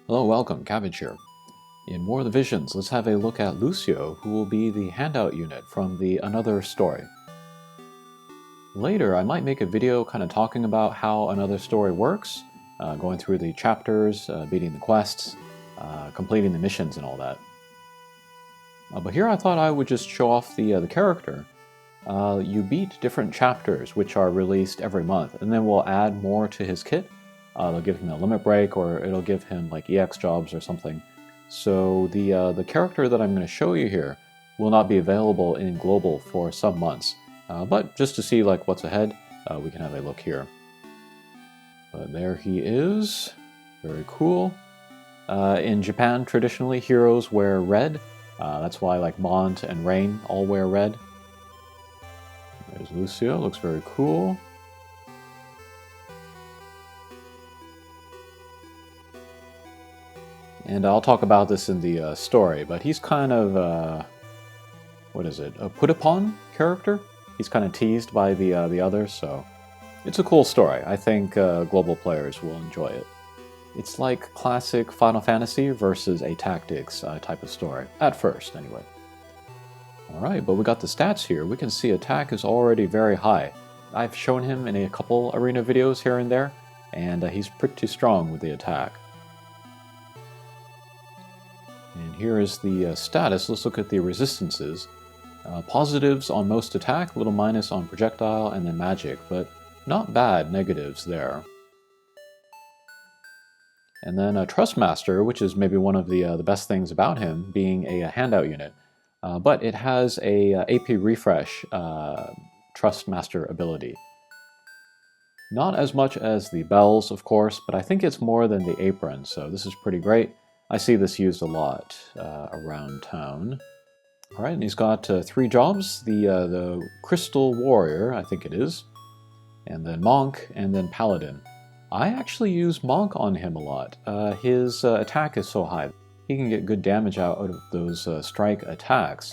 Hello, welcome, Cabbage here. In War of the Visions, let's have a look at Lucio, who will be the handout unit from the Another story. Later, I might make a video kind of talking about how Another story works, going through the chapters, beating the quests, completing the missions and all that. But here I thought I would just show off the character. You beat different chapters, which are released every month, and then we'll add more to his kit. It'll give him a limit break, or it'll give him like EX jobs or something. So the character that I'm going to show you here will not be available in global for some months. But just to see like what's ahead, we can have a look here. But there he is. Very cool. In Japan, traditionally, heroes wear red. That's why like Mont and Rain all wear red. There's Lucio. Looks very cool. And I'll talk about this in the story, but he's kind of, what is it, a put-upon character? He's kind of teased by the others, so it's a cool story. I think global players will enjoy it. It's like classic Final Fantasy versus a tactics type of story, at first anyway. Alright, but we got the stats here. We can see attack is already very high. I've shown him in a couple arena videos here and there, and he's pretty strong with the attack. And here is the status. Let's look at the resistances. Positives on most attack, little minus on projectile, and then magic, but not bad negatives there. And then Trustmaster, which is maybe one of the best things about him, being a handout unit. But it has a AP refresh Trustmaster ability. Not as much as the bells, of course, but I think it's more than the apron, so this is pretty great. I see this used a lot around town. Alright, and he's got 3 jobs. The Crystal Warrior, I think it is. And then Monk, and then Paladin. I actually use Monk on him a lot. His attack is so high. He can get good damage out of those strike attacks.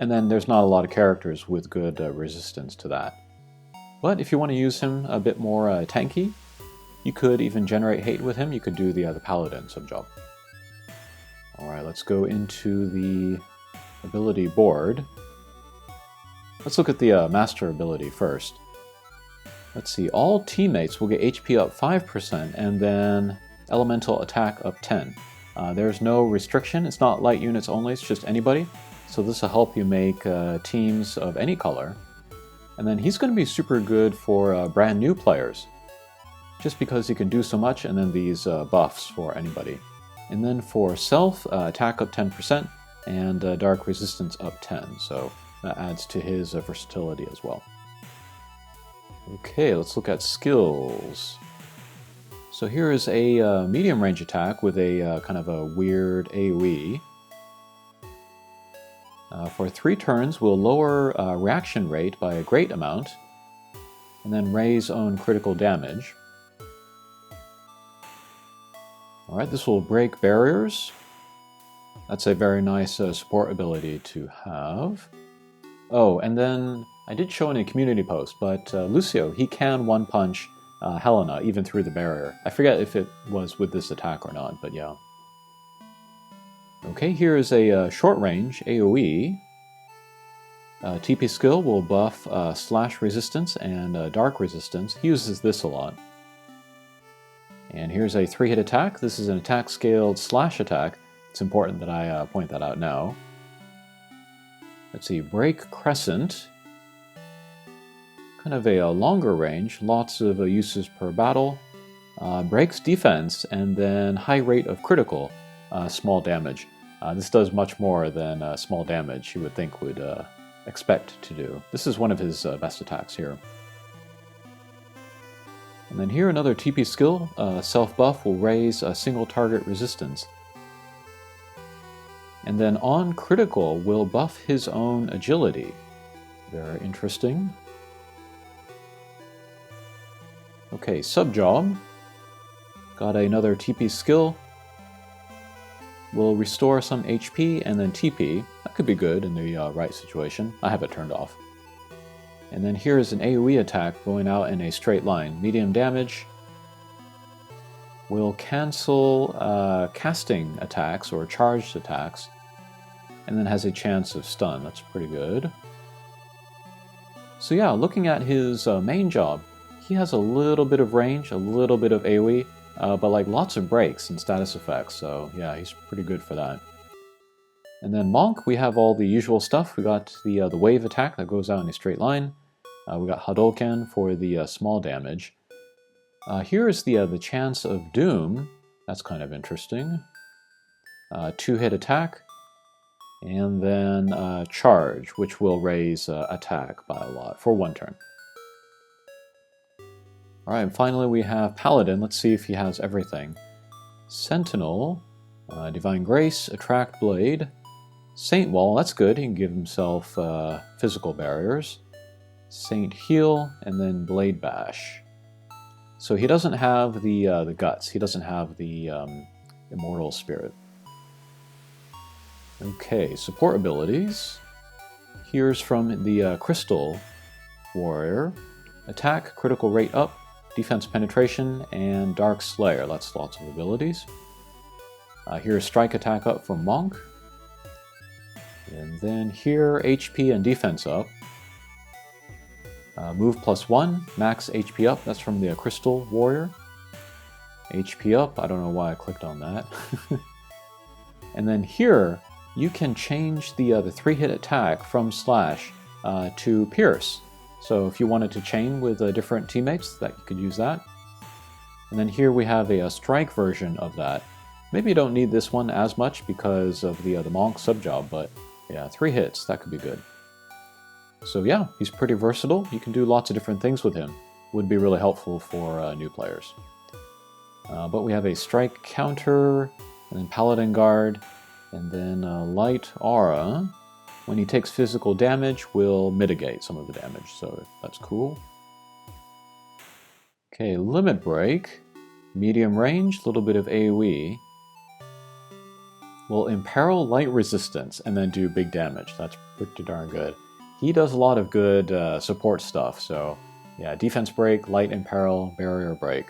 And then there's not a lot of characters with good resistance to that. But if you want to use him a bit more tanky, you could even generate hate with him. You could do the Paladin sub-job. Alright, let's go into the ability board. Let's look at the master ability first. Let's see, all teammates will get HP up 5% and then elemental attack up 10. There's no restriction. It's not light units only, it's just anybody. So this will help you make teams of any color. And then he's going to be super good for brand new players, just because he can do so much, and then these buffs for anybody. And then for self, attack up 10%, and dark resistance up 10, so that adds to his versatility as well. Okay, let's look at skills. So here is a medium range attack with a kind of a weird AoE. For 3 turns, we'll lower reaction rate by a great amount, and then raise own critical damage. Alright, this will break barriers. That's a very nice support ability to have. Oh, and then I did show in a community post, but Lucio, he can one-punch Helena even through the barrier. I forget if it was with this attack or not, but yeah. Okay, here is a short-range AoE. TP skill will buff slash resistance and dark resistance. He uses this a lot. And here's a 3-hit attack. This is an attack scaled slash attack. It's important that I point that out now. Let's see, Break Crescent. Kind of a longer range, lots of uses per battle. Breaks defense, and then high rate of critical, small damage. This does much more than small damage you would think would expect to do. This is one of his best attacks here. And then here another TP skill, self-buff will raise a single target resistance. And then on critical will buff his own agility. Very interesting. Okay, sub-job. Got another TP skill. Will restore some HP and then TP. That could be good in the right situation. I have it turned off. And then here is an AoE attack going out in a straight line. Medium damage. will cancel casting attacks or charged attacks, and then has a chance of stun. That's pretty good. So yeah, looking at his main job, he has a little bit of range, a little bit of AoE, but like lots of breaks and status effects, so yeah, he's pretty good for that. And then Monk, we have all the usual stuff. We got the wave attack that goes out in a straight line. We got Hadouken for the small damage. Here is the chance of Doom. That's kind of interesting. 2-hit attack, and then charge, which will raise attack by a lot for 1 turn. Alright, and finally we have Paladin. Let's see if he has everything. Sentinel, Divine Grace, Attract Blade, Saint Wall, that's good. He can give himself physical barriers. Saint Heal, and then Blade Bash. So he doesn't have the guts. He doesn't have the Immortal Spirit. Okay, support abilities. Here's from the Crystal Warrior. Attack, critical rate up, defense penetration, and Dark Slayer. That's lots of abilities. Here's strike attack up from Monk. And then here, HP and defense up. Move +1, max HP up. That's from the Crystal Warrior. HP up, I don't know why I clicked on that. And then here, you can change the 3-hit attack from Slash to Pierce. So if you wanted to chain with different teammates, that you could use that. And then here we have a strike version of that. Maybe you don't need this one as much because of the Monk sub-job, but yeah, 3 hits, that could be good. So yeah, he's pretty versatile. You can do lots of different things with him. Would be really helpful for new players. But we have a strike counter, and then Paladin Guard, and then Light Aura. When he takes physical damage, will mitigate some of the damage, so that's cool. Okay, Limit Break. Medium range, a little bit of AoE. Will imperil light resistance and then do big damage. That's pretty darn good. He does a lot of good support stuff, so yeah, defense break, light imperil, barrier break.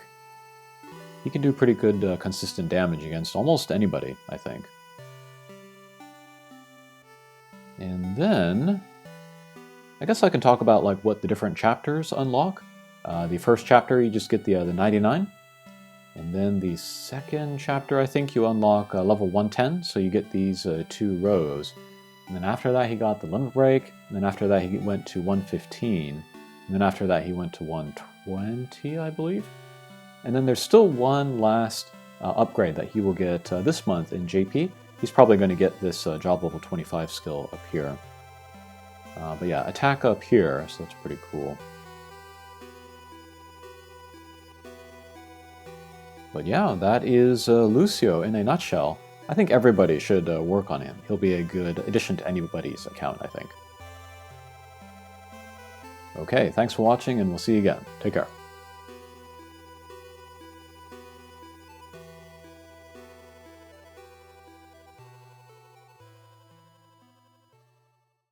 He can do pretty good consistent damage against almost anybody, I think. And then, I guess I can talk about like what the different chapters unlock. The first chapter, you just get the 99. And then the second chapter, I think you unlock level 110, so you get these 2 rows. And then after that, he got the Limit Break, and then after that, he went to 115, and then after that, he went to 120, I believe. And then there's still one last upgrade that he will get this month in JP. He's probably going to get this job level 25 skill up here. But yeah, attack up here, so that's pretty cool. But yeah, that is Lucio in a nutshell. I think everybody should work on him. He'll be a good addition to anybody's account, I think. Okay, thanks for watching, and we'll see you again. Take care.